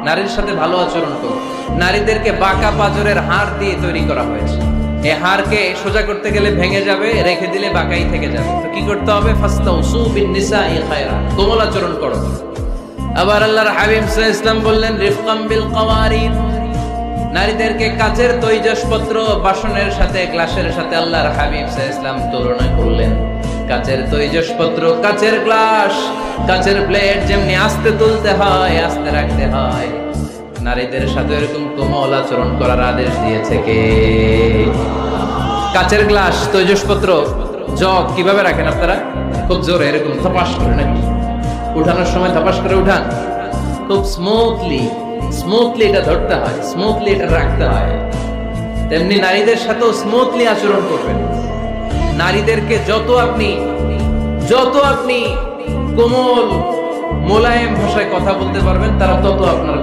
নারীর সাথে ভালো আচরণ করো। নারীদেরকে বাঁকা পাজরের হাড় দিয়ে তৈরি করা হয়েছে। এই হাড়কে সোজা করতে গেলে ভেঙে যাবে, রেখে দিলে বাঁকাই থেকে যাবে। তো কি করতে হবে? ফাস্তাউসু বিন-নিসাই খায়রা, কোমল আচরণ করো। আবার আল্লাহর হাবিব সাল্লাল্লাহু আলাইহি ওয়াসাল্লাম বললেন, রিফকাম বিল কাওয়ারিদ, নারীদেরকে কাচের তৈজসপত্র বাসনের সাথে, গ্লাসের সাথে আল্লাহর হাবিব সাল্লাল্লাহু আলাইহি ওয়াসাল্লাম তুলনা করলেন। কাচের তৈজসপত্র, কাচের গ্লাস, কাচের প্লেট যেমনি আস্তে তুলতে হয়, আস্তে রাখতে হয়, নারীদের সাথে এরকম কোমল আচরণ করার আদেশ দিয়েছে কে? কাচের গ্লাস, তৈজসপত্র, জগ কিভাবে রাখেন আপনারা? খুব জোরে এরকম ধপাস করে নাকি? উঠানোর সময় ধপাস করে উঠান? খুব স্মুথলি এটা ধরতে হয়, স্মুথলি এটা রাখতে হয়। তেমনি নারীদের সাথেও স্মুথলি আচরণ করবেন। নারীদেরকে যত আপনি কোমল মোলায়েম ভাষায় কথা বলতে পারবেন, তারা তত আপনার